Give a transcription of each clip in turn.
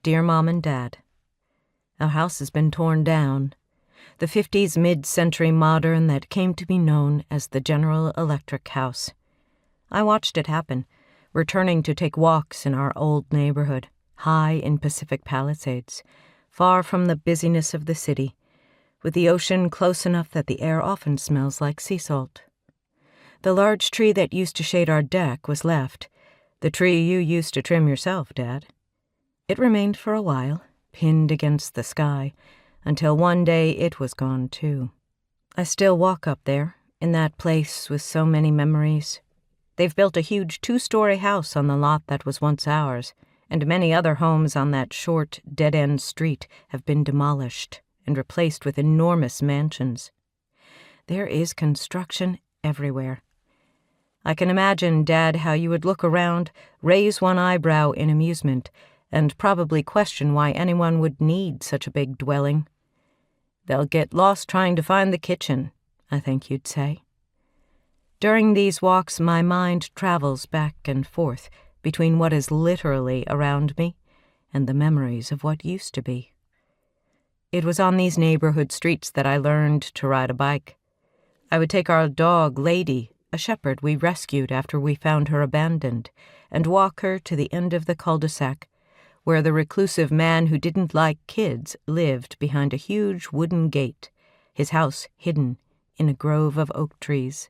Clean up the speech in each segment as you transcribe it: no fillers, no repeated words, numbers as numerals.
Dear Mom and Dad, our house has been torn down. The 50s mid-century modern that came to be known as the General Electric house. I watched it happen, returning to take walks in our old neighborhood, high in Pacific Palisades, far from the busyness of the city, with the ocean close enough that the air often smells like sea salt. The large tree that used to shade our deck was left, the tree you used to trim yourself, Dad. It remained for a while, pinned against the sky, until one day it was gone too. I still walk up there, in that place with so many memories. They've built a huge 2-story house on the lot that was once ours, and many other homes on that short, dead-end street have been demolished and replaced with enormous mansions. There is construction everywhere. I can imagine, Dad, how you would look around, raise one eyebrow in amusement, and probably question why anyone would need such a big dwelling. They'll get lost trying to find the kitchen, I think you'd say. During these walks, my mind travels back and forth between what is literally around me and the memories of what used to be. It was on these neighborhood streets that I learned to ride a bike. I would take our dog, Lady, a shepherd we rescued after we found her abandoned, and walk her to the end of the cul-de-sac, where the reclusive man who didn't like kids lived behind a huge wooden gate, his house hidden in a grove of oak trees.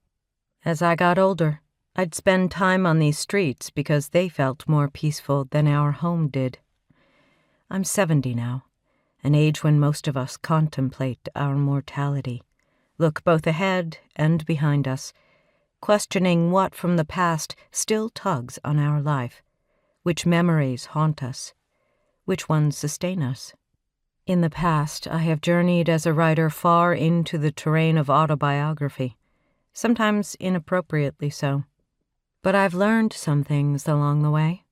As I got older, I'd spend time on these streets because they felt more peaceful than our home did. I'm 70 now, an age when most of us contemplate our mortality, look both ahead and behind us, questioning what from the past still tugs on our life, which memories haunt us, which ones sustain us. In the past, I have journeyed as a writer far into the terrain of autobiography, sometimes inappropriately so. But I've learned some things along the way.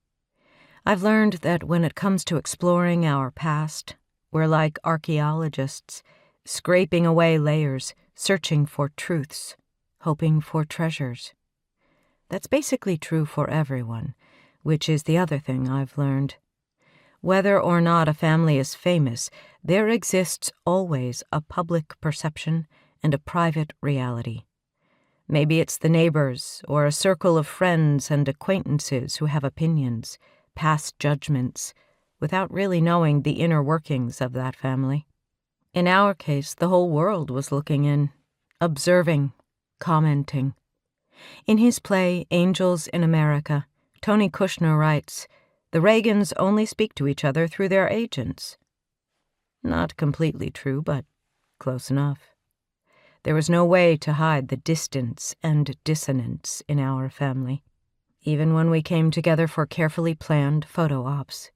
I've learned that when it comes to exploring our past, we're like archaeologists, scraping away layers, searching for truths, hoping for treasures. That's basically true for everyone, which is the other thing I've learned. Whether or not a family is famous, there exists always a public perception and a private reality. Maybe it's the neighbors or a circle of friends and acquaintances who have opinions, pass judgments, without really knowing the inner workings of that family. In our case, the whole world was looking in, observing, commenting. In his play, Angels in America, Tony Kushner writes, "The Reagans only speak to each other through their agents." Not completely true, but close enough. There was no way to hide the distance and dissonance in our family, even when we came together for carefully planned photo ops.